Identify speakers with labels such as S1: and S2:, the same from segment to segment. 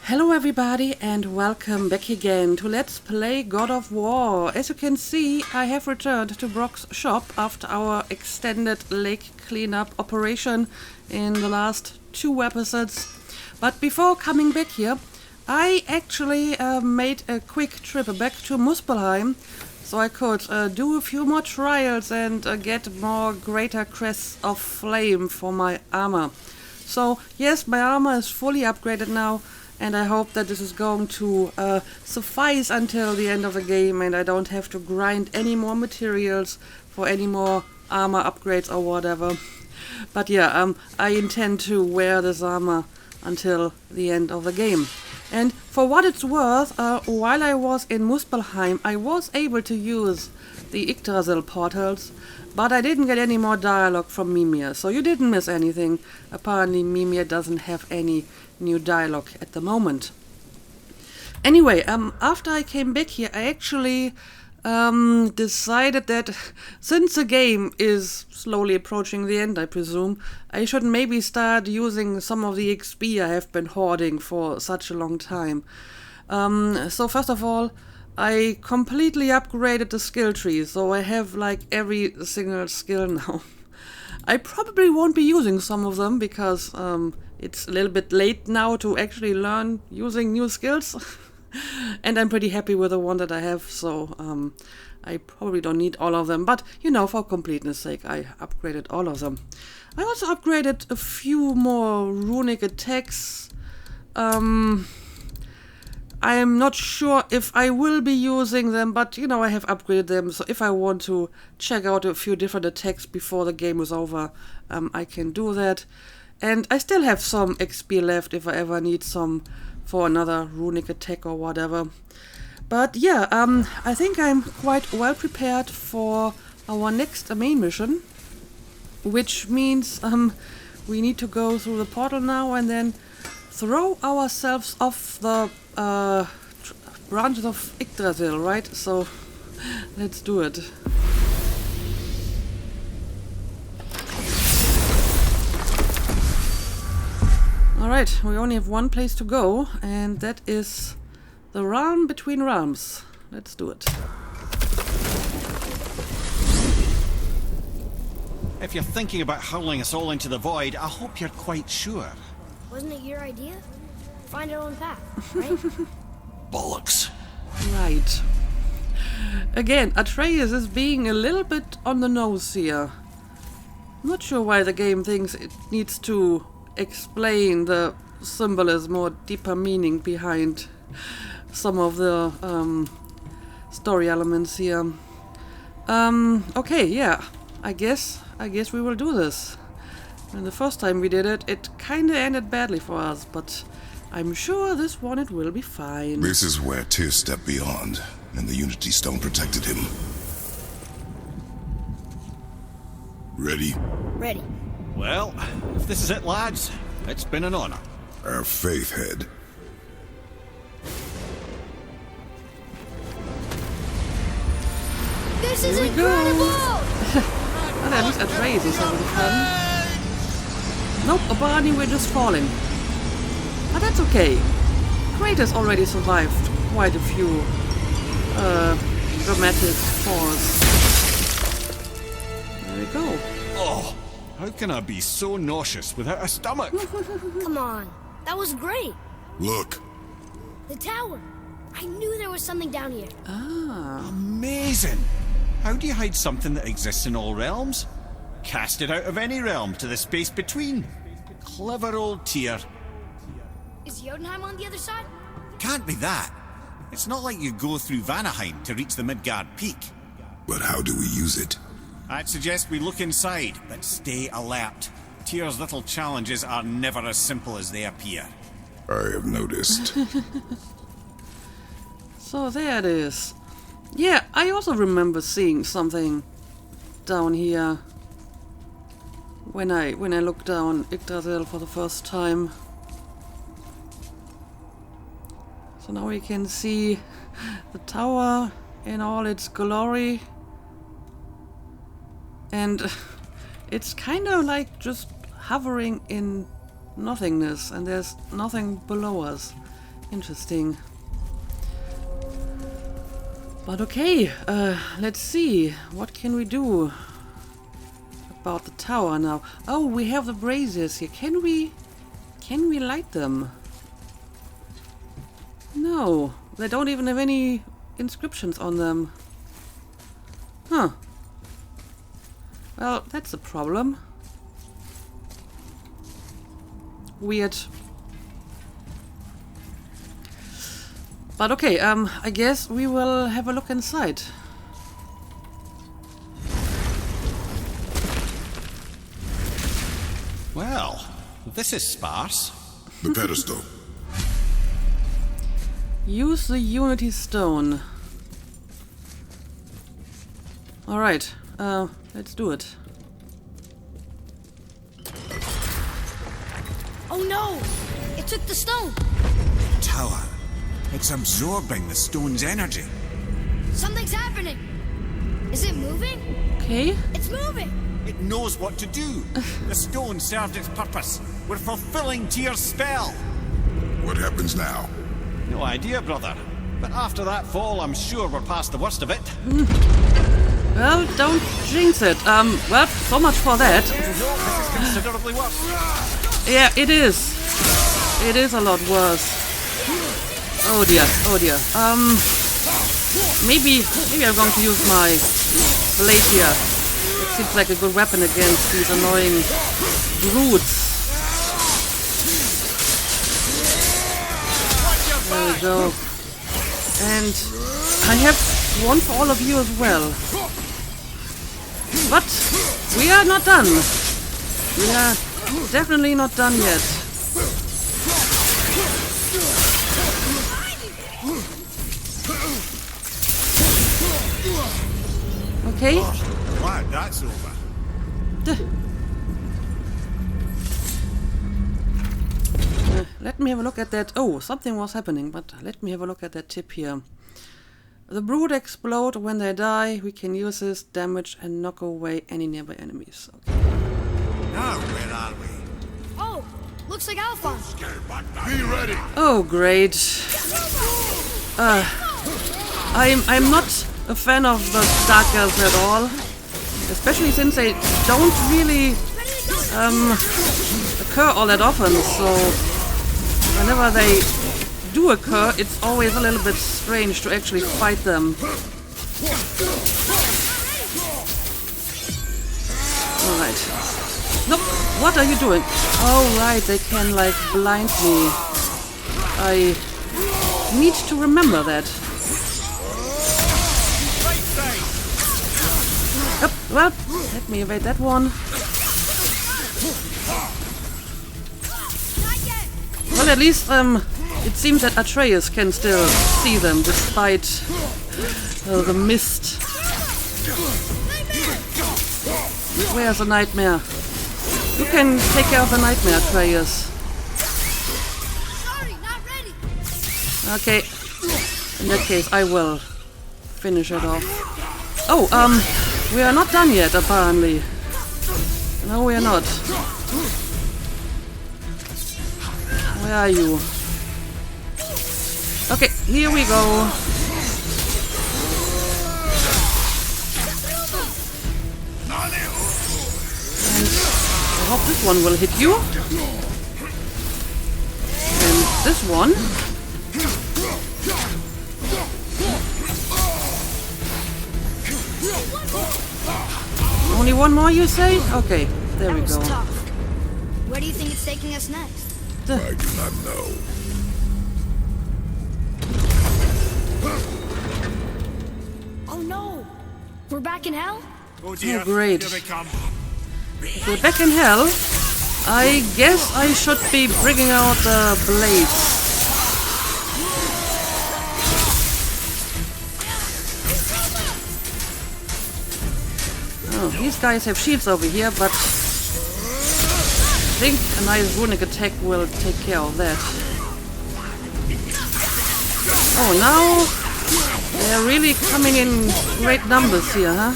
S1: Hello everybody and welcome back again to Let's Play God of War. As you can see, I have returned to Brock's shop after our extended lake cleanup operation in the last 2 episodes. But before coming back here, I actually made a quick trip back to Muspelheim so I could do a few more trials and get more greater crests of flame for my armor. So yes, my armor is fully upgraded now. And I hope that this is going to suffice until the end of the game and I don't have to grind any more materials for any more armor upgrades or whatever. But yeah, I intend to wear this armor until the end of the game. And for what it's worth, while I was in Muspelheim, I was able to use the Yggdrasil portals, but I didn't get any more dialogue from Mimir, so you didn't miss anything. Apparently Mimir doesn't have any new dialogue at the moment. Anyway, after I came back here, I actually decided that since the game is slowly approaching the end, I presume, I should maybe start using some of the XP I have been hoarding for such a long time. So first of all, I completely upgraded the skill tree, so I have like every single skill now. I probably won't be using some of them because it's a little bit late now to actually learn using new skills. And I'm pretty happy with the one that I have, so I probably don't need all of them. But, you know, for completeness sake, I upgraded all of them. I also upgraded a few more runic attacks. I'm not sure if I will be using them, but, you know, I have upgraded them. So if I want to check out a few different attacks before the game is over, I can do that. And I still have some XP left if I ever need some for another runic attack or whatever. But yeah, I think I'm quite well prepared for our next main mission, which means we need to go through the portal now and then throw ourselves off the branches of Yggdrasil, right? So let's do it. Alright, we only have one place to go, and that is the realm between realms. Let's do it.
S2: If you're thinking about hurling us all into the void, I hope you're quite sure.
S3: Wasn't it your idea? Find our own path, right?
S2: Bollocks.
S1: Right. Again, Atreus is being a little bit on the nose here. I'm not sure why the game thinks it needs to explain the symbolism or deeper meaning behind some of the story elements here. Okay, yeah, I guess we will do this. And the first time we did it, it kinda ended badly for us, but I'm sure this one it will be fine.
S4: This is where Tyr stepped beyond, and the Unity Stone protected him. Ready?
S3: Ready.
S2: Well, if this is it, lads, it's been an honor.
S4: Our faith head.
S3: This is
S1: Here we go.
S3: incredible!
S1: Well, at least Atreus is having fun. Nope, Barney, we're just falling. But that's okay. Kratos already survived quite a few dramatic falls. There we go.
S2: Oh, how can I be so nauseous without a stomach?
S3: Come on, that was great.
S4: Look.
S3: The tower. I knew there was something down here.
S2: Amazing. How do you hide something that exists in all realms? Cast it out of any realm to the space between. Clever old Tyr.
S3: Is Jotunheim on the other side?
S2: Can't be that. It's not like you go through Vanaheim to reach the Midgard Peak.
S4: But how do we use it?
S2: I'd suggest we look inside, but stay alert. Tyr's little challenges are never as simple as they appear.
S4: I have noticed.
S1: So there it is. Yeah, I also remember seeing something down here when I looked down Yggdrasil for the first time. So now we can see the tower in all its glory. And it's kind of like just hovering in nothingness, and there's nothing below us. Interesting. But okay, let's see. What can we do about the tower now? Oh, we have the braziers here. Can we light them? No, they don't even have any inscriptions on them. Huh. Well, that's a problem. Weird. But okay, I guess we will have a look inside.
S2: Well, this is sparse.
S4: The pedestal.
S1: Use the Unity Stone. Alright, let's do it.
S3: Oh no! It took the stone!
S5: Tower. It's absorbing the stone's energy.
S3: Something's happening! Is it moving?
S1: Okay.
S3: It's moving!
S2: It knows what to do. The stone served its purpose. We're fulfilling Tyr's spell.
S4: What happens now?
S2: No idea, brother. But after that fall, I'm sure we're past the worst of it.
S1: Well, don't jinx it. Well, so much for that.
S2: No, this is considerably worse.
S1: Yeah, it is. It is a lot worse. Oh dear, oh dear. Maybe I'm going to use my blade here. It seems like a good weapon against these annoying brutes. There we go. And I have one for all of you as well. But we are not done. We are definitely not done yet. Okay.
S5: Glad that's over.
S1: Let me have a look at that. Oh, something was happening, but let me have a look at that tip here. The brood explode when they die. We can use this, damage and knock away any nearby enemies. Okay.
S5: Now where are we?
S3: Oh! Looks like Alphonse!
S4: Be ready.
S1: Oh, great. I'm not a fan of the Dark Elves at all. Especially since they don't really occur all that often, so whenever they do occur, it's always a little bit strange to actually fight them. Alright. Nope, what are you doing? Oh right, they can like blind me. I need to remember that. Yep, well, let me evade that one. Well, at least it seems that Atreus can still see them despite the mist. Where's the nightmare? You can take care of the nightmare, Atreus.
S3: Sorry, not ready!
S1: Okay, in that case I will finish it off. Oh, we are not done yet, apparently. No, we are not. Where are you? Okay, here we go. And I hope this one will hit you. And this one. Only one more, you say? Okay, there we
S3: That was
S1: go.
S3: tough. Where do you think it's taking us next?
S4: I do not know.
S3: Oh no! We're back in hell?
S5: Oh dear,
S1: Oh, great.
S5: here they come.
S1: If we're back in hell, I guess I should be bringing out the blades. Oh, these guys have shields over here, but I think a nice runic attack will take care of that. Oh, now they're really coming in great numbers here, huh?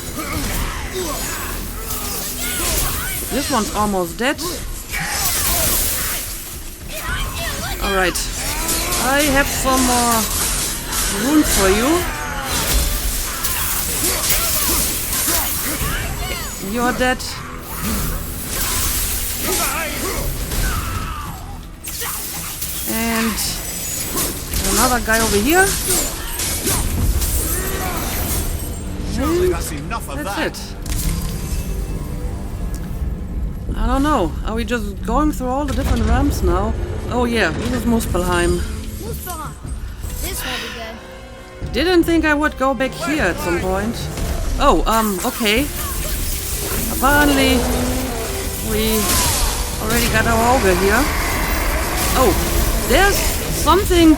S1: This one's almost dead. Alright. I have some more runes for you. You're dead. And another guy over here.
S2: Surely that's enough of
S1: That's
S2: that.
S1: it. I don't know. Are we just going through all the different realms now? Oh yeah, this is Muspelheim.
S3: Muspelheim. This won't be good.
S1: Didn't think I would go back here at some point. Oh, okay. Apparently, we already got our ogre here. Oh, there's something,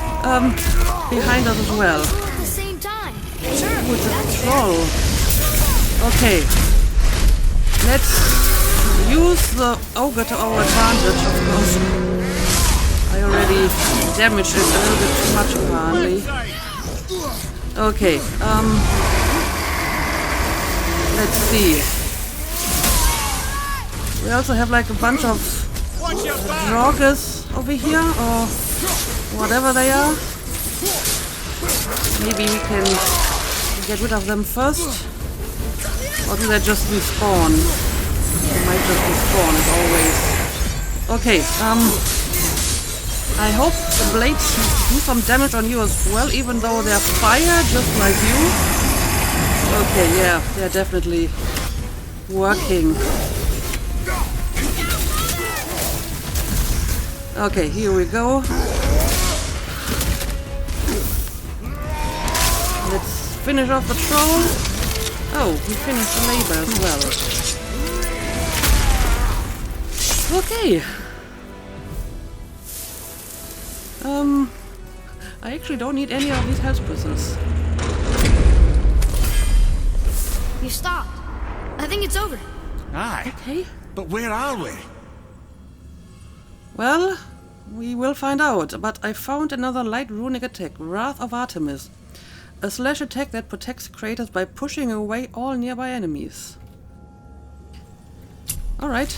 S1: behind us as well.
S3: All at the same time. Sure,
S1: With a
S3: that's
S1: troll. Okay. Let's use the ogre to our advantage, of course. I already damaged it a little bit too much, apparently. Okay, let's see. We also have like a bunch of Draugrs over here, or whatever they are. Maybe we can get rid of them first. Or do they just respawn? They might just respawn, as always. Okay, I hope the blades do some damage on you as well, even though they're fire, just like you. Okay, yeah, they're definitely working. Okay, here we go. Let's finish off the troll. Oh, we finished the labor as well. Okay. I actually don't need any of these health prisons.
S3: You stopped. I think it's over.
S2: Aye.
S1: Okay.
S2: But where are we?
S1: Well, we will find out, but I found another light runic attack, Wrath of Artemis. A slash attack that protects creators by pushing away all nearby enemies. Alright.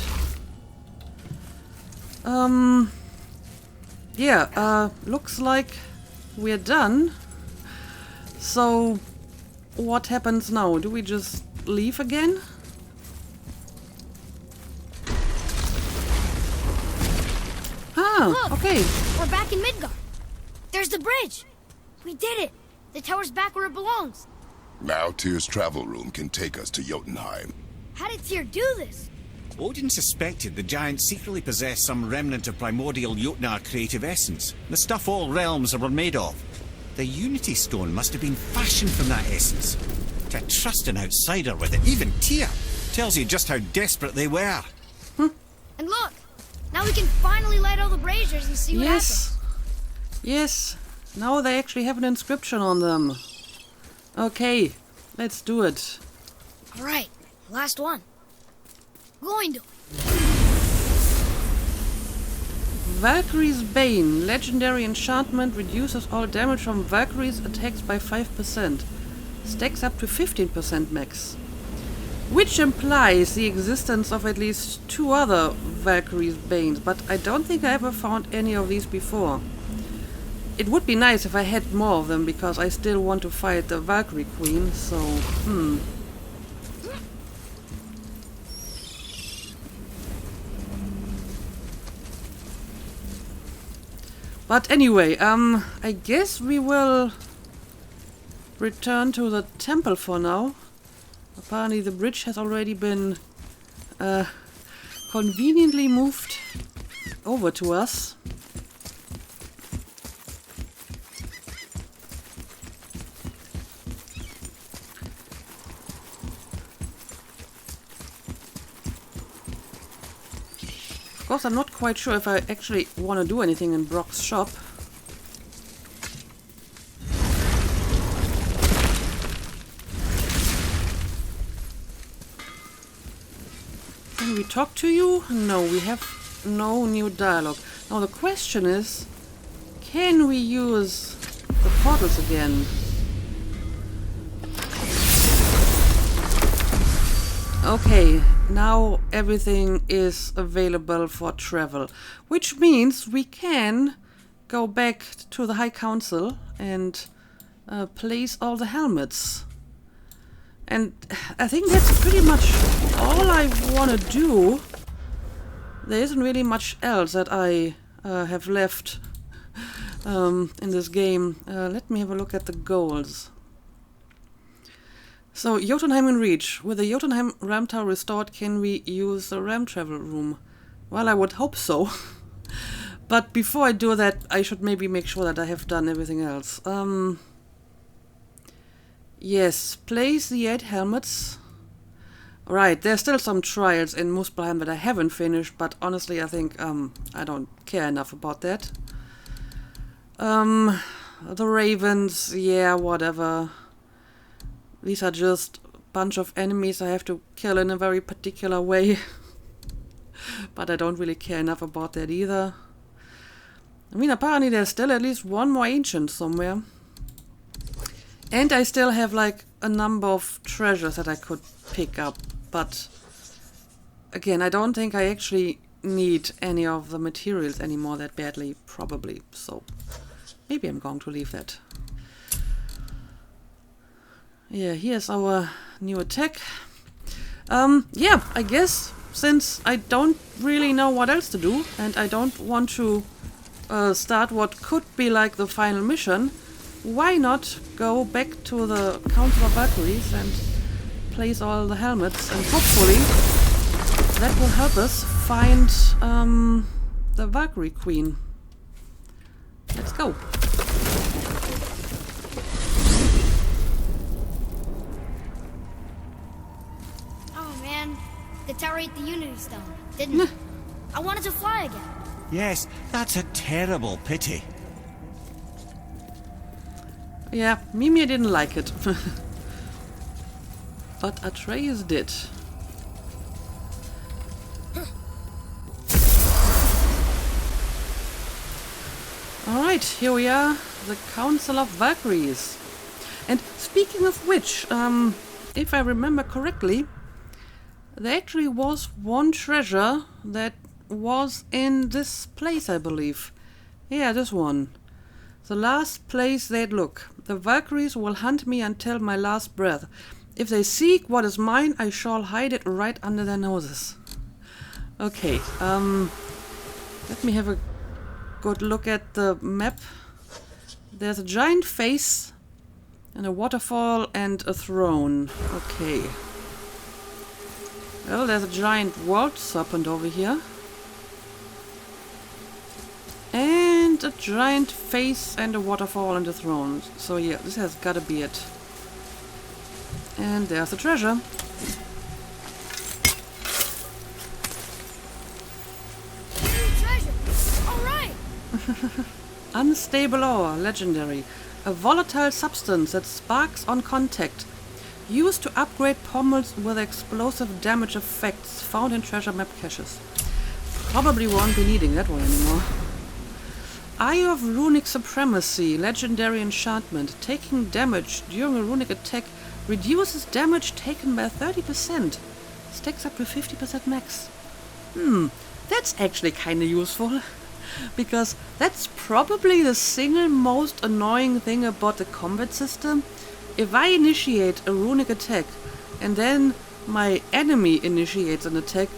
S1: Yeah, looks like we're done. So, what happens now? Do we just leave again? Ah,
S3: Look,
S1: okay.
S3: we're back in Midgard. There's the bridge. We did it. The tower's back where it belongs.
S4: Now Tyr's travel room can take us to Jotunheim.
S3: How did Tyr do this?
S2: Odin suspected the giant secretly possessed some remnant of primordial Jotnar creative essence, the stuff all realms were made of. The Unity Stone must have been fashioned from that essence. To trust an outsider with it, even Tyr, tells you just how desperate they were.
S3: And look, now we can finally light all the braziers and see what happens.
S1: Yes. Now they actually have an inscription on them. Okay, let's do it.
S3: All right, last one. Going to.
S1: Valkyrie's Bane. Legendary enchantment reduces all damage from Valkyrie's attacks by 5%. Stacks up to 15% max. Which implies the existence of at least 2 other Valkyrie's Banes, but I don't think I ever found any of these before. It would be nice if I had more of them, because I still want to fight the Valkyrie Queen, so, But anyway, I guess we will return to the temple for now. Apparently the bridge has already been conveniently moved over to us. Of course, I'm not quite sure if I actually want to do anything in Brock's shop. Can we talk to you? No, we have no new dialogue. Now the question is, can we use the portals again? Okay, now everything is available for travel, which means we can go back to the High Council and place all the helmets. And I think that's pretty much all I want to do. There isn't really much else that I have left in this game. Let me have a look at the goals. So, Jotunheim in reach. With the Jotunheim Ram Tower restored, can we use the Ram Travel Room? Well, I would hope so. But before I do that, I should maybe make sure that I have done everything else. Yes, place the 8 helmets. Right, there's still some trials in Muspelheim that I haven't finished, but honestly I think I don't care enough about that. The ravens, yeah, whatever. These are just a bunch of enemies I have to kill in a very particular way. But I don't really care enough about that either. I mean, apparently there's still at least one more ancient somewhere. And I still have like a number of treasures that I could pick up. But again, I don't think I actually need any of the materials anymore that badly, probably. So maybe I'm going to leave that. Yeah, here's our new attack. Yeah, I guess since I don't really know what else to do and I don't want to start what could be like the final mission, why not go back to the Council of Valkyries and place all the helmets, and hopefully that will help us find the Valkyrie Queen. Let's go.
S3: Oh man, the tower ate the Unity Stone, didn't it? I wanted to fly again.
S2: Yes, that's a terrible pity.
S1: Yeah, Mimir didn't like it. But Atreus did. Alright, here we are, the Council of Valkyries. And speaking of which, if I remember correctly, there actually was one treasure that was in this place, I believe. Yeah, this one. The last place they'd look. The Valkyries will hunt me until my last breath. If they seek what is mine, I shall hide it right under their noses. Okay, let me have a good look at the map. There's a giant face, and a waterfall, and a throne. Okay. Well, there's a giant world serpent over here. And a giant face, and a waterfall, and a throne. So yeah, this has gotta be it. And there's the treasure.
S3: Treasure! Alright!
S1: Unstable ore, legendary. A volatile substance that sparks on contact. Used to upgrade pommels with explosive damage effects found in treasure map caches. Probably won't be needing that one anymore. Eye of Runic Supremacy, legendary enchantment. Taking damage during a runic attack reduces damage taken by 30%. Stacks up to 50% max. That's actually kinda useful. Because that's probably the single most annoying thing about the combat system. If I initiate a runic attack and then my enemy initiates an attack,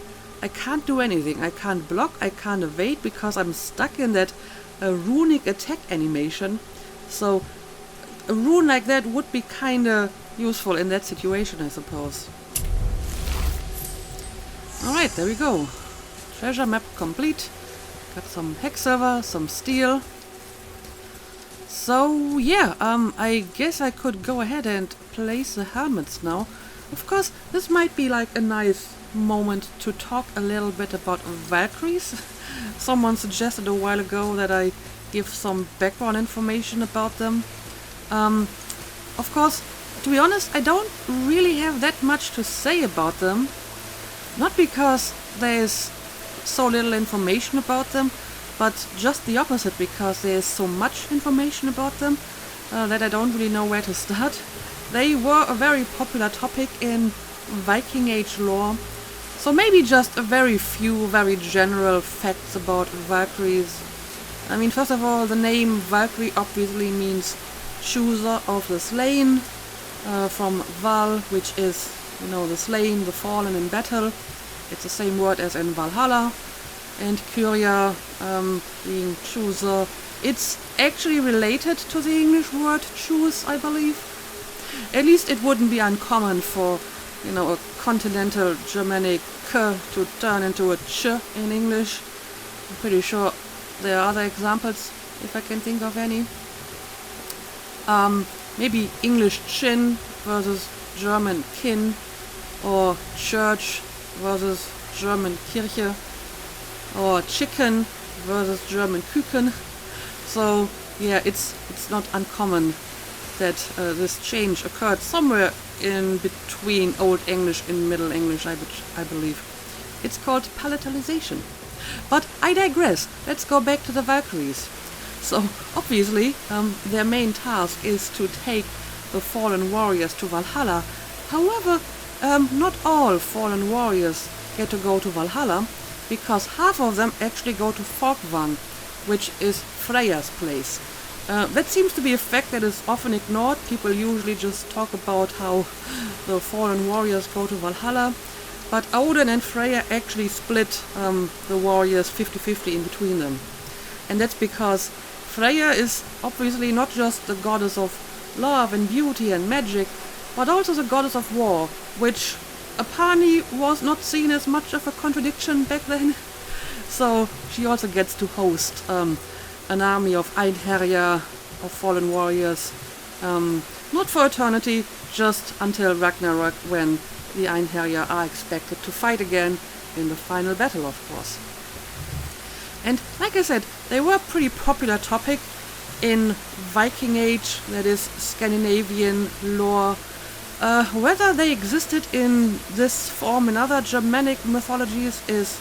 S1: I can't do anything. I can't block, I can't evade because I'm stuck in that runic attack animation. So a rune like that would be kinda useful in that situation, I suppose. Alright, there we go. Treasure map complete. Got some hex silver, some steel. So yeah, I guess I could go ahead and place the helmets now. Of course, this might be like a nice moment to talk a little bit about Valkyries. Someone suggested a while ago that I give some background information about them. Of course, to be honest, I don't really have that much to say about them. Not because there's so little information about them, but just the opposite, because there's so much information about them that I don't really know where to start. They were a very popular topic in Viking Age lore, so maybe just a very few very general facts about Valkyries. I mean, first of all, the name Valkyrie obviously means chooser of the slain, from Val, which is, the slain, the fallen in battle. It's the same word as in Valhalla. And Kyria, being chooser. It's actually related to the English word choose, I believe. At least it wouldn't be uncommon for, a continental Germanic k to turn into a ch in English. I'm pretty sure there are other examples, if I can think of any. Maybe English chin versus German kin, or church versus German Kirche, or chicken versus German Küken. So yeah, it's not uncommon that this change occurred somewhere in between Old English and Middle English, I believe. It's called palatalization. But I digress. Let's go back to the Valkyries. So obviously their main task is to take the fallen warriors to Valhalla. However, not all fallen warriors get to go to Valhalla, because half of them actually go to Folkvang, which is Freya's place. That seems to be a fact that is often ignored. People usually just talk about how the fallen warriors go to Valhalla, but Odin and Freya actually split the warriors 50-50 in between them. And that's because Freya is obviously not just the goddess of love and beauty and magic, but also the goddess of war, which apparently was not seen as much of a contradiction back then. So she also gets to host an army of Einherjar, of fallen warriors, not for eternity, just until Ragnarok, when the Einherjar are expected to fight again in the final battle, of course. And like I said, they were a pretty popular topic in Viking Age, that is Scandinavian lore. Whether they existed in this form in other Germanic mythologies is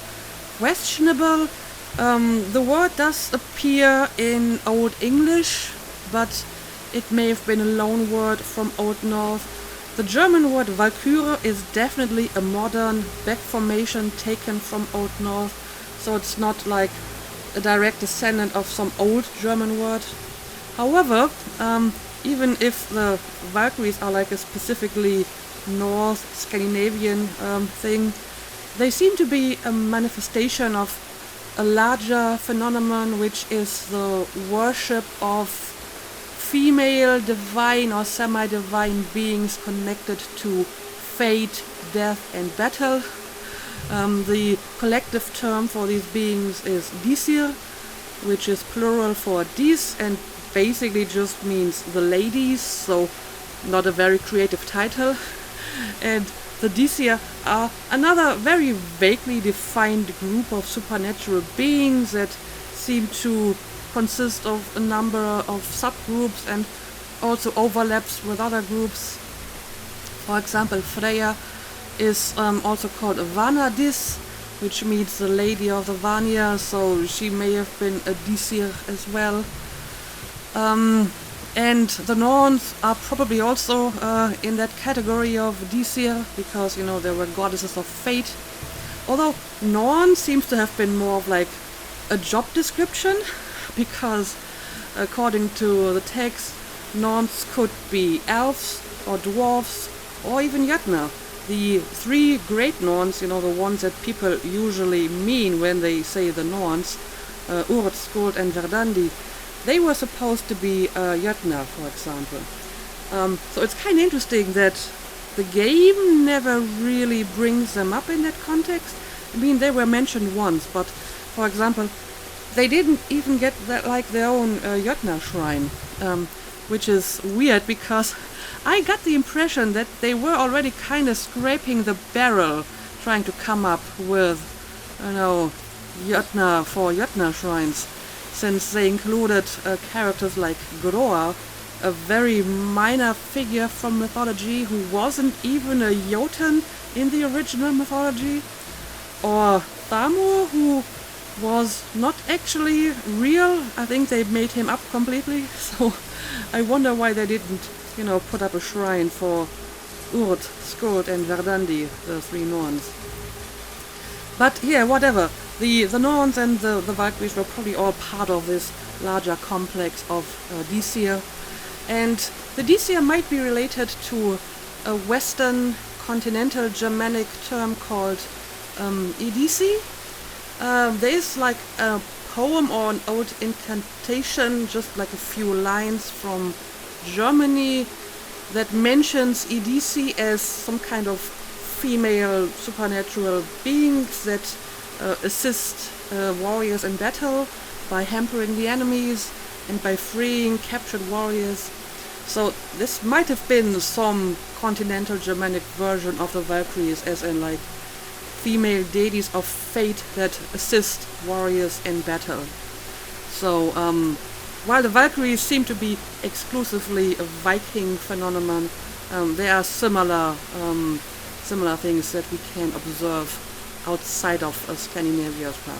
S1: questionable. The word does appear in Old English, but it may have been a loan word from Old Norse. The German word Valkyrie is definitely a modern back formation taken from Old Norse, so it's not like a direct descendant of some old German word. However, even if the Valkyries are like a specifically North Scandinavian thing, they seem to be a manifestation of a larger phenomenon, which is the worship of female divine or semi-divine beings connected to fate, death and battle. The collective term for these beings is Disir, which is plural for dis and basically just means the ladies, so not a very creative title. And the Disir are another very vaguely defined group of supernatural beings that seem to consist of a number of subgroups and also overlaps with other groups. For example, Freya is also called a Vanadis, which means the Lady of the Vanir, so she may have been a Disir as well. And the Norns are probably also in that category of Disir, because, they were goddesses of fate. Although Norn seems to have been more of like a job description, because according to the text, Norns could be elves or dwarves or even Jötnar. The three great Norns, the ones that people usually mean when they say the Norns, Urd, Skuld and Verdandi, they were supposed to be Jötnar, for example. So it's kind of interesting that the game never really brings them up in that context. I mean, they were mentioned once, but for example, they didn't even get their own Jötnar shrine, which is weird because I got the impression that they were already kind of scraping the barrel trying to come up with, Jötnar for Jötnar shrines, since they included characters like Groa, a very minor figure from mythology who wasn't even a Jotun in the original mythology, or Thamur, who was not actually real. I think they made him up completely, so I wonder why they didn't, put up a shrine for Urd, Skuld and Verdandi, the three Norns. But yeah, whatever. The Norns and the Valkyries were probably all part of this larger complex of Dicea. And the Dicea might be related to a Western continental Germanic term called Edisi. There is like a poem or an old incantation, just like a few lines from Germany, that mentions Edisi as some kind of female supernatural beings that assist warriors in battle by hampering the enemies and by freeing captured warriors. So this might have been some continental Germanic version of the Valkyries, as in like female deities of fate that assist warriors in battle. So while the Valkyries seem to be exclusively a Viking phenomenon, there are similar things that we can observe outside of Scandinavia as well.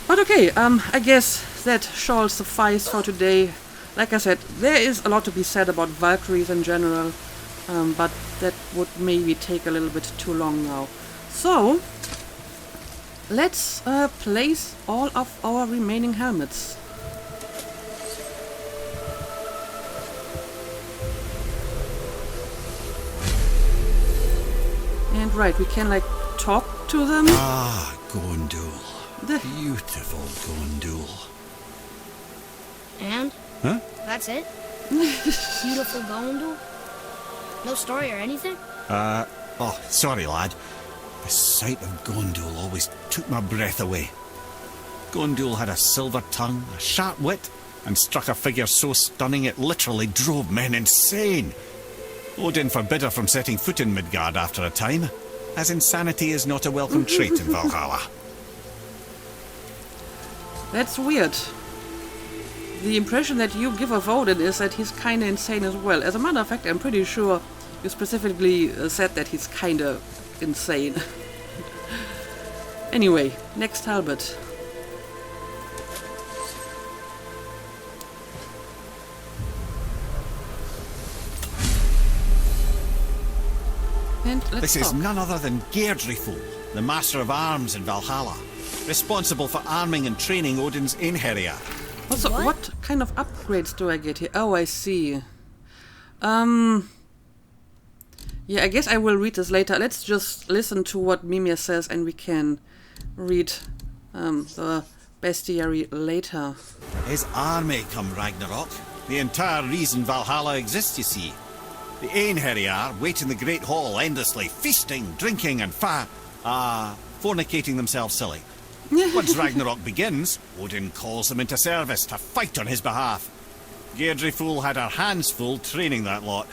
S1: But okay, I guess that shall suffice for today. Like I said, there is a lot to be said about Valkyries in general, but that would maybe take a little bit too long now. So, let's place all of our remaining helmets. And right, we can like talk to them.
S2: Ah, Gondul. Beautiful Gondul.
S3: And?
S2: Huh?
S3: That's it? Beautiful Gondul? No story or anything?
S2: Oh, sorry, lad. The sight of Gondul always took my breath away. Gondul had a silver tongue, a sharp wit, and struck a figure so stunning it literally drove men insane. Odin forbid her from setting foot in Midgard after a time, as insanity is not a welcome trait in Valhalla.
S1: That's weird. The impression that you give of Odin is that he's kinda insane as well. As a matter of fact, I'm pretty sure you specifically said that he's kinda insane. Anyway, next helmet. And let's
S2: This is
S1: talk.
S2: none other than Geirdriful, the Master of Arms in Valhalla, responsible for arming and training Odin's Einherjar.
S1: Also, what kind of upgrades do I get here? Oh, I see. Yeah, I guess I will read this later. Let's just listen to what Mimir says and we can read the bestiary later.
S2: His army come Ragnarok. The entire reason Valhalla exists, you see. The Einherjar wait in the Great Hall endlessly, feasting, drinking and fornicating themselves silly. Once Ragnarok begins, Odin calls them into service to fight on his behalf. Geirdriful had her hands full training that lot.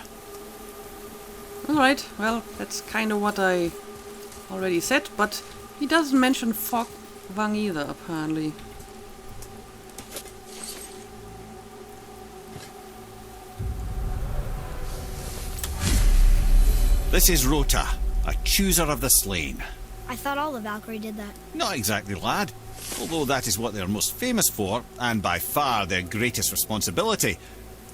S1: Alright, well, that's kind of what I already said, but he doesn't mention Fogvang either, apparently.
S2: This is Rota, a chooser of the slain.
S3: I thought all the Valkyrie did that.
S2: Not exactly, lad. Although that is what they're most famous for, and by far their greatest responsibility.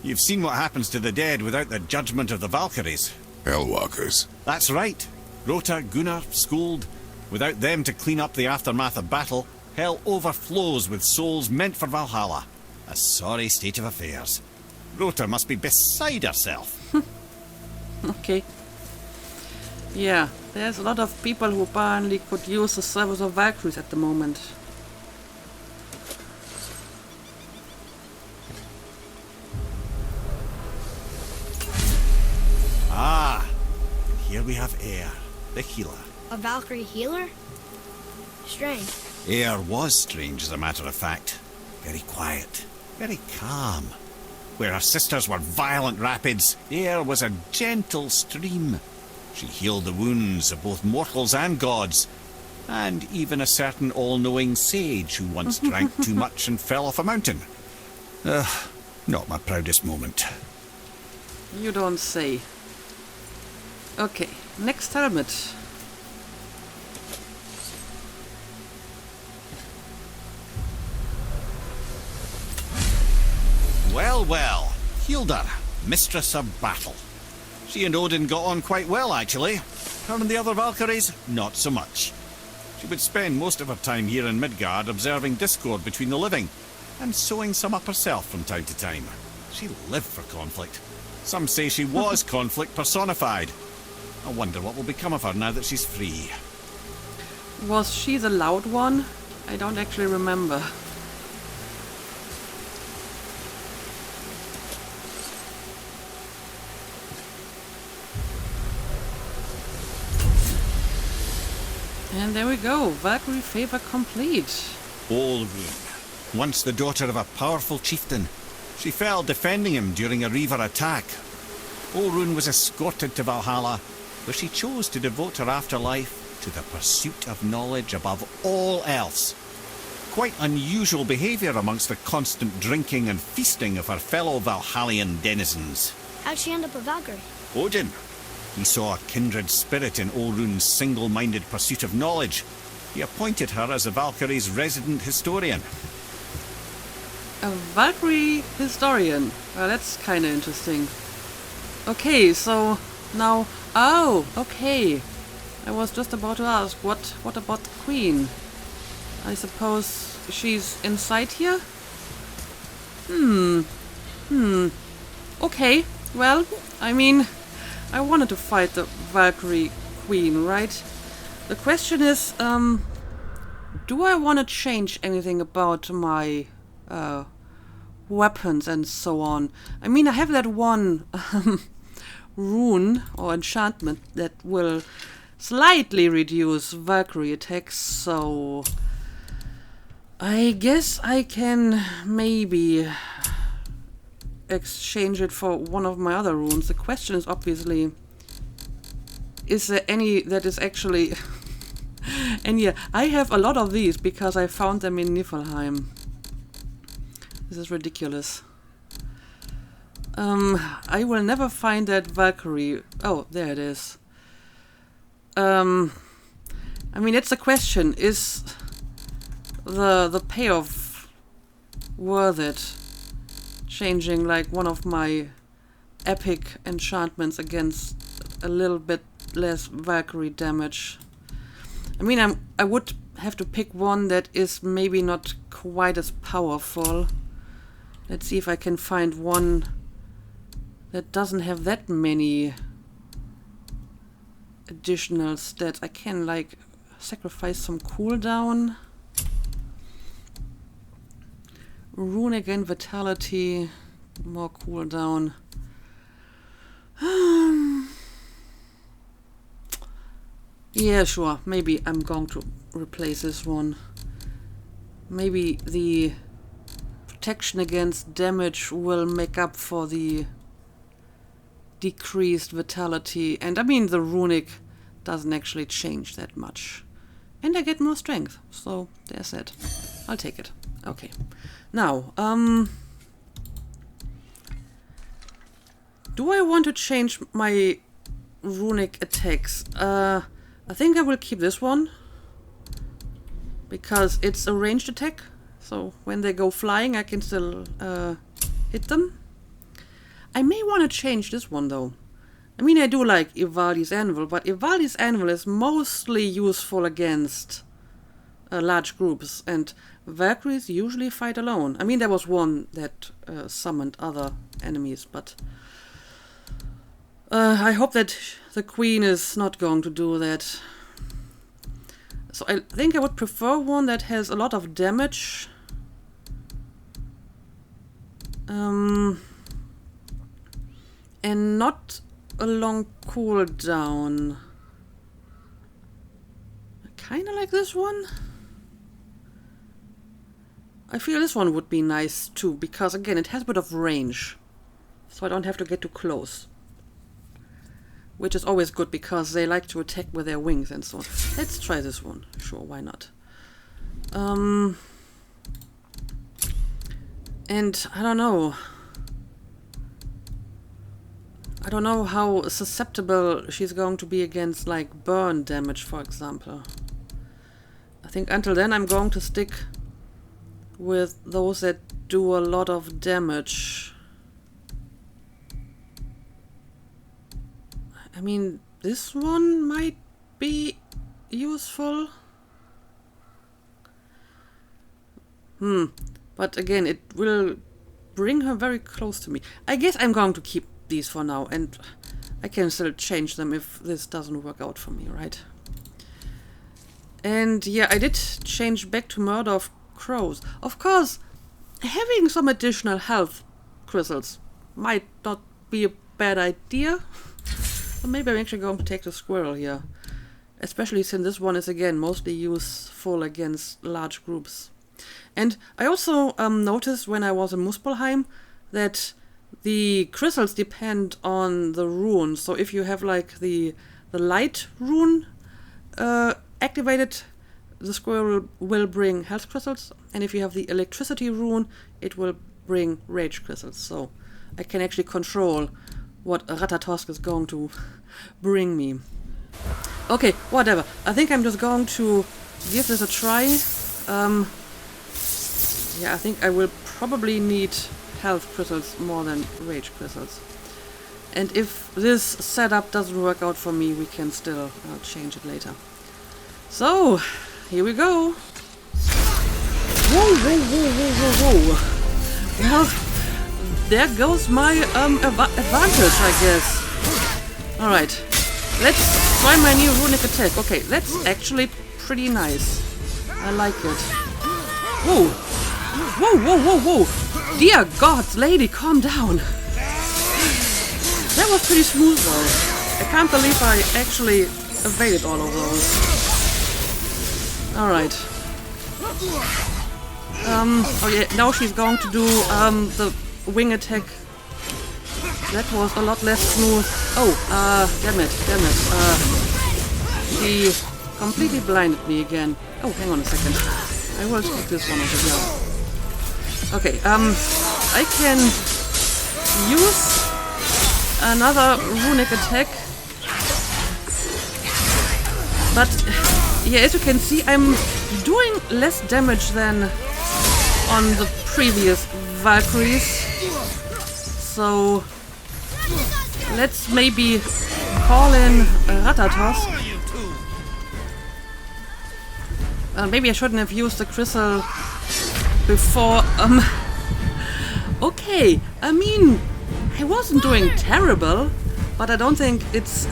S2: You've seen what happens to the dead without the judgment of the Valkyries.
S4: Hellwalkers.
S2: That's right. Rota, Gunnar, Skuld. Without them to clean up the aftermath of battle, hell overflows with souls meant for Valhalla. A sorry state of affairs. Rota must be beside herself.
S1: Okay. Yeah, there's a lot of people who apparently could use the service of Valkyries at the moment.
S2: Ah, here we have Eir, the healer.
S3: A Valkyrie healer? Strange.
S2: Eir was strange, as a matter of fact. Very quiet, very calm. Where her sisters were violent rapids, Eir was a gentle stream. She healed the wounds of both mortals and gods, and even a certain all-knowing sage who once drank too much and fell off a mountain. Not my proudest moment.
S1: You don't say. Okay, next helmet.
S2: Well, well, Hildar, mistress of battle. She and Odin got on quite well, actually. Her and the other Valkyries, not so much. She would spend most of her time here in Midgard observing discord between the living, and sewing some up herself from time to time. She lived for conflict. Some say she was conflict personified. I wonder what will become of her now that she's free.
S1: Was she the loud one? I don't actually remember. And there we go, Valkyrie favor complete.
S2: Olrun, once the daughter of a powerful chieftain. She fell defending him during a Reaver attack. Olrun was escorted to Valhalla, where she chose to devote her afterlife to the pursuit of knowledge above all else. Quite unusual behaviour amongst the constant drinking and feasting of her fellow Valhallian denizens.
S3: How'd she end up a Valkyrie?
S2: Odin. He saw a kindred spirit in Olrun's single-minded pursuit of knowledge. He appointed her as the Valkyrie's resident historian.
S1: A Valkyrie historian. Well, that's kind of interesting. Okay, so now... Oh, okay. I was just about to ask, what about the Queen? I suppose she's inside here? Okay, well, I mean... I wanted to fight the Valkyrie Queen, right? The question is, do I want to change anything about my weapons and so on? I mean, I have that one rune or enchantment that will slightly reduce Valkyrie attacks, so I guess I can maybe exchange it for one of my other runes. The question is obviously, is there any that is actually... And yeah, I have a lot of these because I found them in Niflheim. This is ridiculous. I will never find that Valkyrie. Oh, there it is. I mean, it's a question. Is the payoff worth it? Changing like one of my epic enchantments against a little bit less Valkyrie damage. I mean, I would have to pick one that is maybe not quite as powerful. Let's see if I can find one that doesn't have that many additional stats. I can like sacrifice some cooldown. Runic and Vitality, more cooldown. Yeah, sure. Maybe I'm going to replace this one. Maybe the protection against damage will make up for the decreased vitality. And I mean, the runic doesn't actually change that much. And I get more strength. So there's that. I'll take it. Okay. Now, do I want to change my runic attacks? I think I will keep this one, because it's a ranged attack, so when they go flying I can still hit them. I may want to change this one though. I mean, I do like Ivali's Anvil, but Ivali's Anvil is mostly useful against large groups, and Valkyries usually fight alone. I mean, there was one that summoned other enemies, but I hope that the Queen is not going to do that. So I think I would prefer one that has a lot of damage. And not a long cooldown. Kinda like this one. I feel this one would be nice too, because again it has a bit of range, so I don't have to get too close, which is always good because they like to attack with their wings and so on. Let's try this one. Sure, why not? And I don't know how susceptible she's going to be against like burn damage, for example. I think until then I'm going to stick with those that do a lot of damage. I mean, this one might be useful. But again, it will bring her very close to me. I guess I'm going to keep these for now, and I can still change them if this doesn't work out for me, right? And yeah, I did change back to Murder of Crows. Of course, having some additional health crystals might not be a bad idea. So maybe I'm actually going to take the squirrel here. Especially since this one is, again, mostly useful against large groups. And I also noticed when I was in Muspelheim that the crystals depend on the rune. So if you have like the light rune activated, the squirrel will bring health crystals. And if you have the electricity rune, it will bring rage crystals. So I can actually control what Ratatosk is going to bring me. Okay, whatever. I think I'm just going to give this a try. Yeah, I think I will probably need health crystals more than rage crystals. And if this setup doesn't work out for me, we can still change it later. So, here we go. Whoa, whoa, whoa, whoa, whoa, whoa. Well, there goes my advantage, I guess. Alright, let's try my new runic attack. Okay, that's actually pretty nice. I like it. Whoa! Whoa, whoa, whoa, whoa! Dear God, lady, calm down. That was pretty smooth though. I can't believe I actually evaded all of those. Alright. Oh yeah, now she's going to do the wing attack. That was a lot less smooth. Oh, damn it. She completely blinded me again. Oh, hang on a second. I will take this one over here. Okay, I can use another runic attack. But, yeah, as you can see, I'm doing less damage than on the previous Valkyries. So, let's maybe call in Ratatosk. Maybe I shouldn't have used the crystal before. Okay, I mean, I wasn't doing terrible, but I don't think it's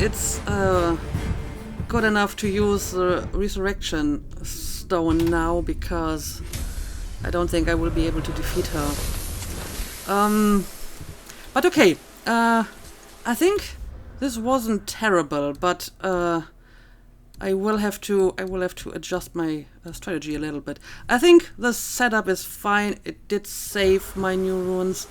S1: good enough to use the resurrection stone now, because I don't think I will be able to defeat her. But okay, I think this wasn't terrible, but I will have to adjust my strategy a little bit. I think the setup is fine. It did save my new runes.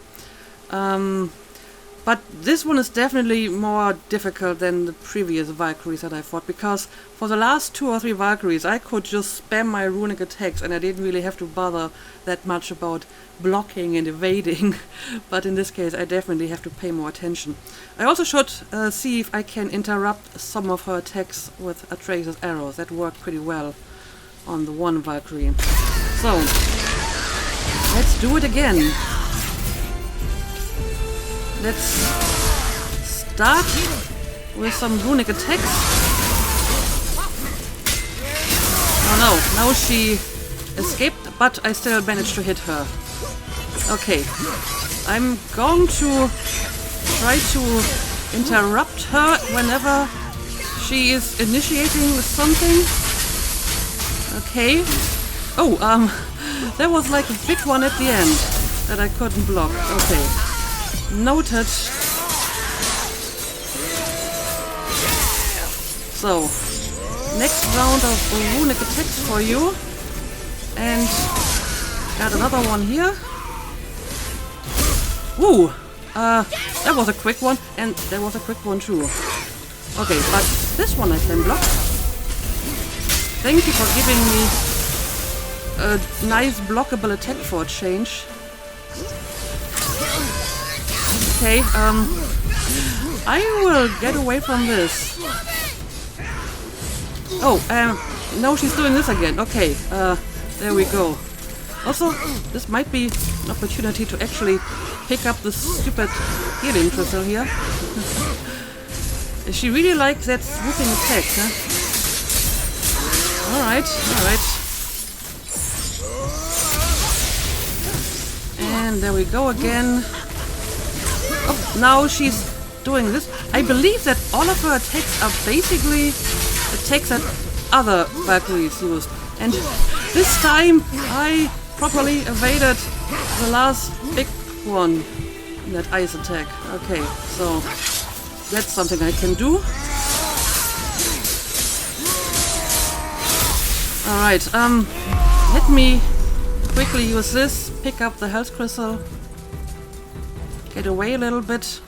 S1: But this one is definitely more difficult than the previous Valkyries that I fought, because for the last 2 or 3 Valkyries I could just spam my runic attacks and I didn't really have to bother that much about blocking and evading. But in this case I definitely have to pay more attention. I also should see if I can interrupt some of her attacks with Atreus' arrows. That worked pretty well on the one Valkyrie. So, let's do it again. Let's start with some runic attacks. Oh no, now she escaped, but I still managed to hit her. Okay, I'm going to try to interrupt her whenever she is initiating something. Okay. Oh, there was like a big one at the end that I couldn't block. Okay. Noted. So, next round of runic attacks for you. And got another one here. Woo! That was a quick one, and there was a quick one too. Okay, but this one I can block. Thank you for giving me a nice blockable attack for a change. Okay, I will get away from this. Oh, no, she's doing this again. Okay, there we go. Also, this might be an opportunity to actually pick up the stupid healing crystal here. She really likes that swooping attack, huh? Alright, alright. And there we go again. Oh, now she's doing this. I believe that all of her attacks are basically attacks that other Valkyries used. And this time I properly evaded the last big one in that ice attack. Okay, so that's something I can do. Alright, let me quickly use this, pick up the health crystal, get away a little bit.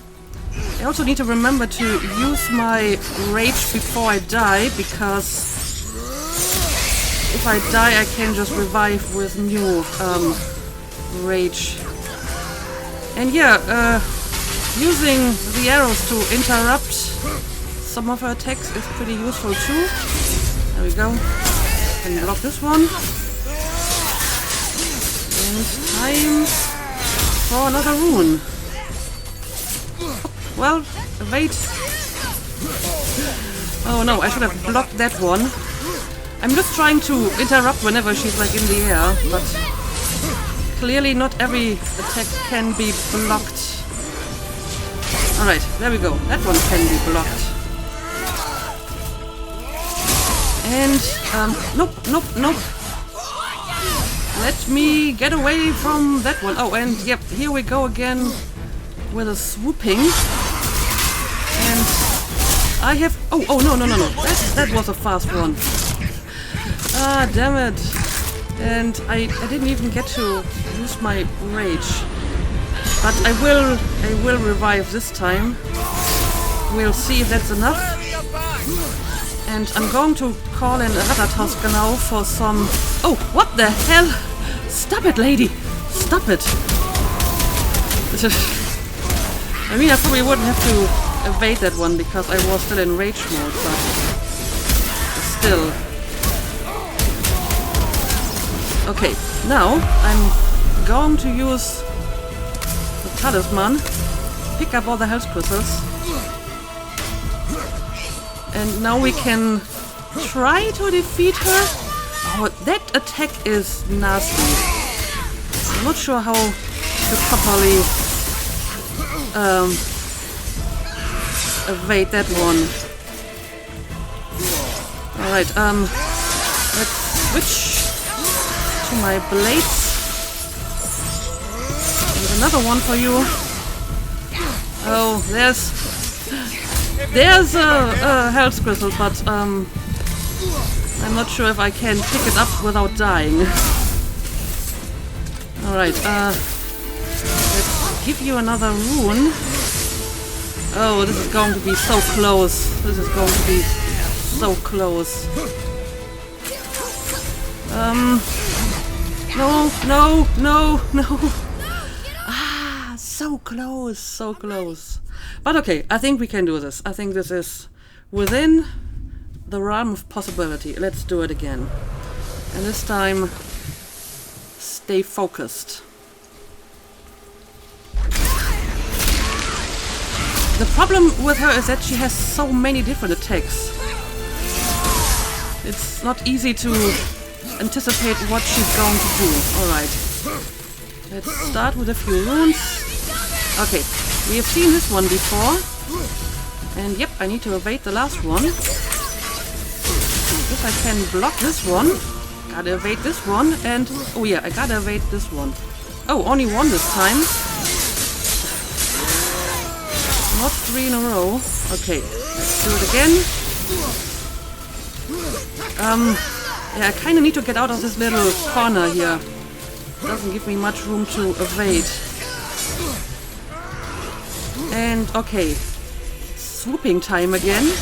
S1: I also need to remember to use my rage before I die, because if I die I can just revive with new rage. And yeah, using the arrows to interrupt some of her attacks is pretty useful too. There we go. Can block this one. And time for another rune. Well, evade. Oh no, I should have blocked that one. I'm just trying to interrupt whenever she's like in the air, but clearly not every attack can be blocked. Alright, there we go. That one can be blocked. And, nope. Let me get away from that one. Oh, and yep, here we go again with a swooping. And I have... Oh, no. That was a fast one. Ah, damn it. And I didn't even get to use my rage. But I will revive this time. We'll see if that's enough. And I'm going to call in Ratatosk now for some... Oh, what the hell? Stop it, lady! Stop it! I mean, I probably wouldn't have to evade that one because I was still in rage mode, but still. Okay, now I'm going to use the talisman, pick up all the health crystals. And now we can try to defeat her. Oh, that attack is nasty. I'm not sure how to properly evade that one. Alright, let's switch to my blades. There's another one for you. Oh, there's a health crystal, but I'm not sure if I can pick it up without dying. Alright, let's give you another rune. Oh, this is going to be so close. This is going to be so close. No. Ah, so close, so close. But okay, I think we can do this. I think this is within the realm of possibility. Let's do it again. And this time, stay focused. The problem with her is that she has so many different attacks. It's not easy to anticipate what she's going to do. Alright. Let's start with a few runes. Okay, we have seen this one before. And yep, I need to evade the last one. If I can block this one. Gotta evade this one. And, oh yeah, I gotta evade this one. Oh, only one this time. Not 3 in a row. Okay, let's do it again. Yeah, I kind of need to get out of this little corner here. Doesn't give me much room to evade. And, okay. Swooping time again.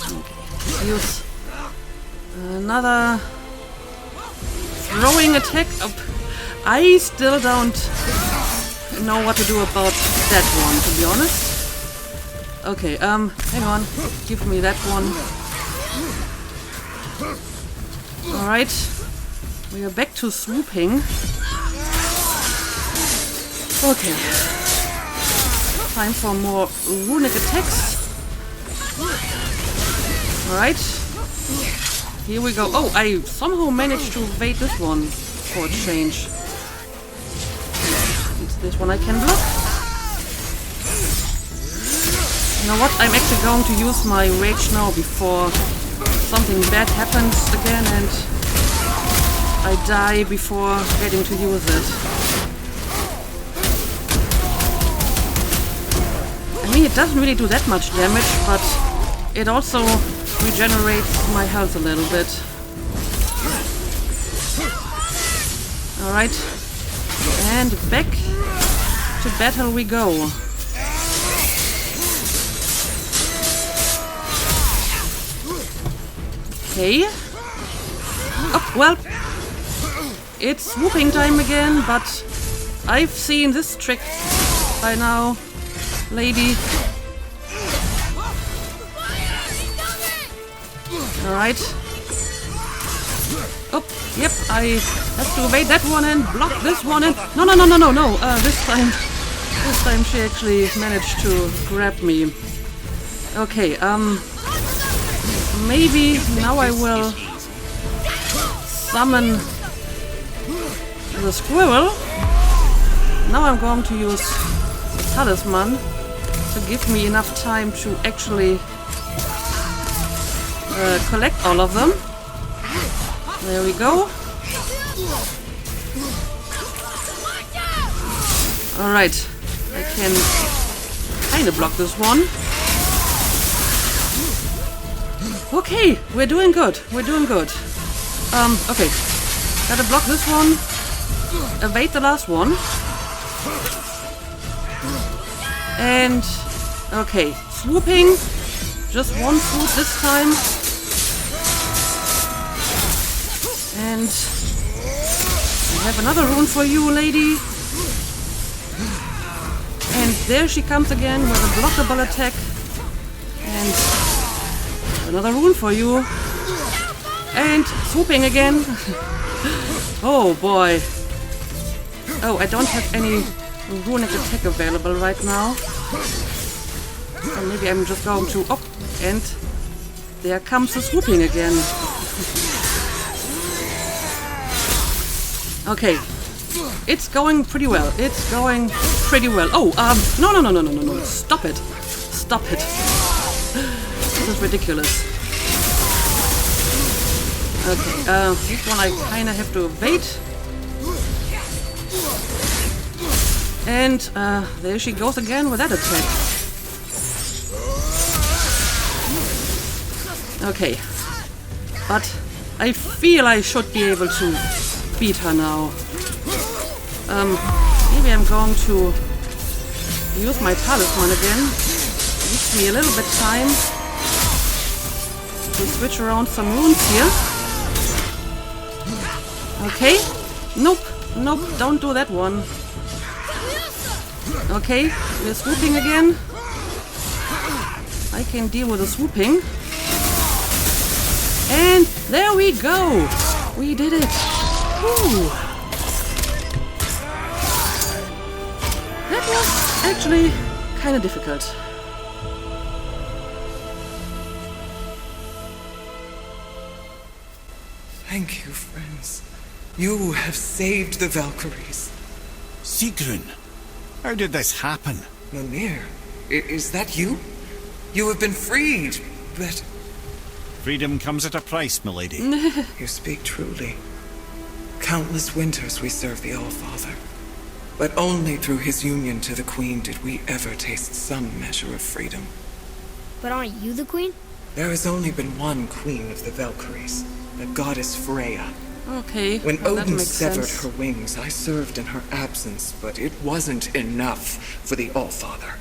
S1: Okay, use another throwing attack. I still don't know what to do about that one, to be honest. Okay, hang on. Give me that one. Alright. We are back to swooping. Okay. Time for more runic attacks. Alright. Here we go. Oh, I somehow managed to evade this one for a change. this one I can block. You know what? I'm actually going to use my rage now before something bad happens again and I die before getting to use it. I mean, it doesn't really do that much damage, but it also regenerates my health a little bit. Alright, and back to battle we go. Okay. Oh, well, it's swooping time again, but I've seen this trick by now, lady. Alright. Oh, yep, I have to evade that one and block this one and... No. This time she actually managed to grab me. Okay, maybe now I will summon the squirrel. Now I'm going to use the talisman to give me enough time to actually collect all of them. There we go. Alright, I can kind of block this one. Okay, we're doing good. Okay. Gotta block this one. Evade the last one. And... okay, swooping. Just one swoop this time. And... I have another rune for you, lady. And there she comes again with a blockable attack. And... another rune for you. And swooping again. Oh boy. Oh, I don't have any runic attack available right now. So maybe I'm just going to... oh, and there comes the swooping again. Okay. It's going pretty well. Oh, no. Stop it. This is ridiculous. Okay, this one I kinda have to evade. And there she goes again with that attack. Okay. But I feel I should be able to beat her now. Maybe I'm going to use my talisman again. Gives me a little bit time to switch around some runes here. Okay. Nope, don't do that one. Okay, we're swooping again. I can deal with the swooping. And there we go! We did it! Woo. That was actually kind of difficult.
S6: Thank you, friends. You have saved the Valkyries.
S2: Sigrun, how did this happen?
S6: Mimir, is that you? You have been freed, but...
S2: Freedom comes at a price, milady.
S6: You speak truly. Countless winters we serve the All-Father. But only through his union to the Queen did we ever taste some measure of freedom.
S3: But aren't you the queen?
S6: There has only been one Queen of the Valkyries, the goddess Freya.
S1: Okay,
S6: When
S1: well, that
S6: Odin
S1: makes
S6: severed
S1: sense.
S6: her wings, I served in her absence, but it wasn't enough for the All-Father.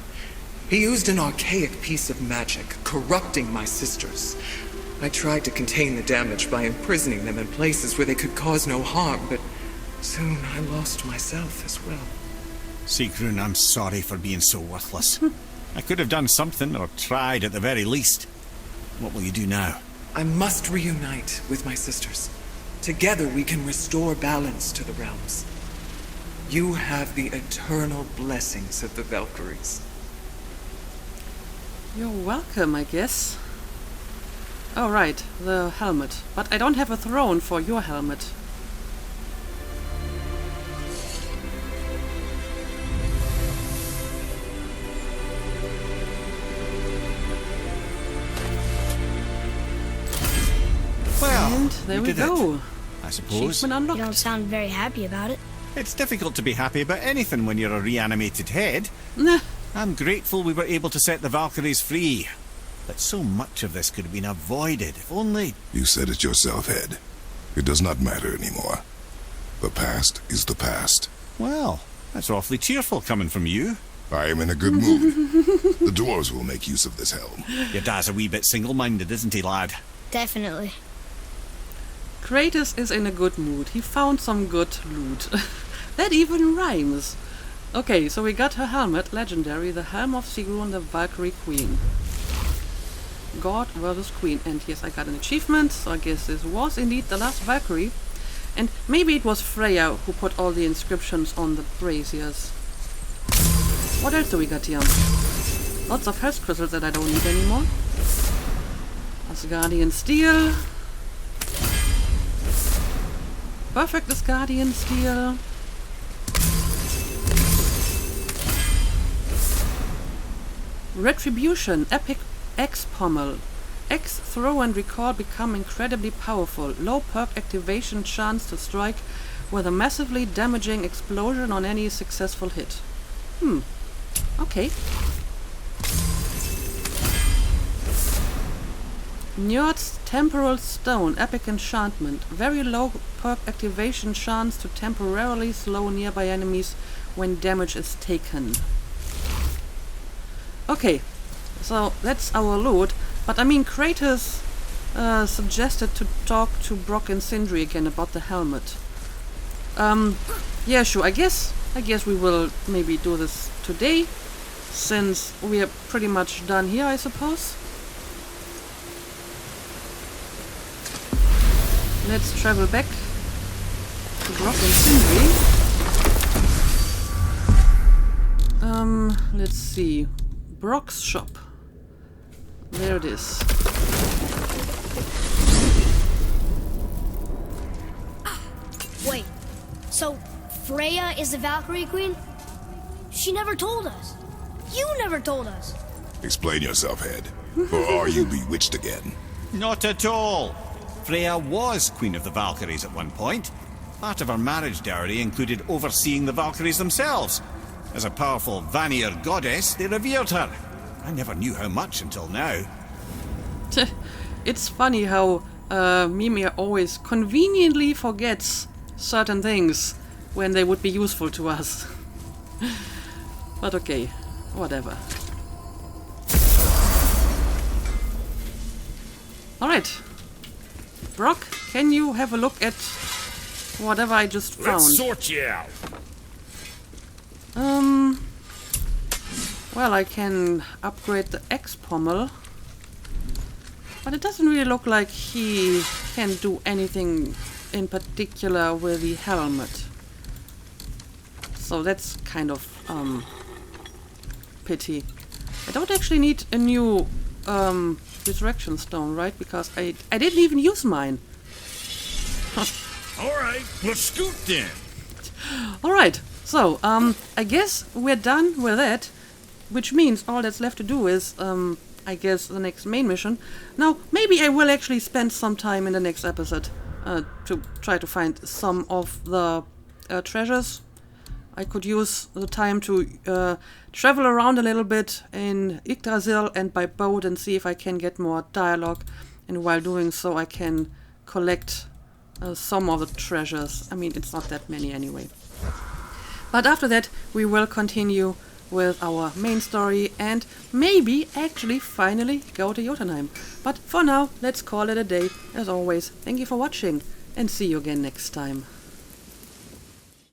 S6: He used an archaic piece of magic, corrupting my sisters. I tried to contain the damage by imprisoning them in places where they could cause no harm, but soon I lost myself as well.
S2: Sigrun, I'm sorry for being so worthless. I could have done something, or tried at the very least. What will you do now?
S6: I must reunite with my sisters. Together we can restore balance to the realms. You have the eternal blessings of the Valkyries.
S1: You're welcome, I guess. Oh, right, the helmet. But I don't have a throne for your helmet. And there we
S2: did it,
S1: go.
S2: I suppose.
S1: Achievement
S3: You don't
S1: unlocked.
S3: sound very happy about it.
S2: It's difficult to be happy about anything when you're a reanimated head.
S1: Nah.
S2: I'm grateful we were able to set the Valkyries free. But so much of this could have been avoided, if only...
S4: You said it yourself, Head. It does not matter anymore. The past is the past.
S2: Well, that's awfully cheerful coming from you.
S4: I am in a good mood. The dwarves will make use of this helm.
S2: Your dad's a wee bit single-minded, isn't he, lad?
S3: Definitely.
S1: Kratos is in a good mood. He found some good loot. That even rhymes. Okay, so we got her helmet, legendary, the Helm of Sigrun, the Valkyrie Queen. God versus Queen. And yes, I got an achievement, so I guess this was indeed the last Valkyrie. And maybe it was Freya who put all the inscriptions on the braziers. What else do we got here? Lots of health crystals that I don't need anymore. Asgardian Steel. Perfect Asgardian Steel. Retribution, Epic X Pommel. X throw and recall become incredibly powerful. Low perk activation chance to strike with a massively damaging explosion on any successful hit. Okay. Njord's Temporal Stone, Epic Enchantment. Very low perk activation chance to temporarily slow nearby enemies when damage is taken. Okay, so that's our loot. But I mean, Kratos suggested to talk to Brock and Sindri again about the helmet. Yeah, sure. I guess we will maybe do this today, since we are pretty much done here, I suppose. Let's travel back to Brock and Sindri. Let's see. Brock's shop. There it is.
S3: Wait, so Freya is the Valkyrie Queen? She never told us. You never told us.
S4: Explain yourself, Head. Or are you bewitched again?
S2: Not at all. Freya was Queen of the Valkyries at one point. Part of her marriage dowry included overseeing the Valkyries themselves. As a powerful Vanir goddess, they revered her. I never knew how much until now.
S1: It's funny how Mimir always conveniently forgets certain things when they would be useful to us. But okay, whatever. Alright. Brock, can you have a look at whatever I just found?
S5: Let's sort you out.
S1: Well, I can upgrade the X pommel, but it doesn't really look like he can do anything in particular with the helmet. So that's kind of pity. I don't actually need a new resurrection stone, right? Because I didn't even use mine.
S5: All right, let's scoot then.
S1: Alright, so I guess we're done with that, which means all that's left to do is I guess the next main mission. Now maybe I will actually spend some time in the next episode to try to find some of the treasures. I could use the time to travel around a little bit in Yggdrasil and by boat and see if I can get more dialogue, and while doing so I can collect some of the treasures. I mean, it's not that many anyway. But after that we will continue with our main story and maybe actually finally go to Jotunheim. But for now, let's call it a day. As always, thank you for watching and see you again next time.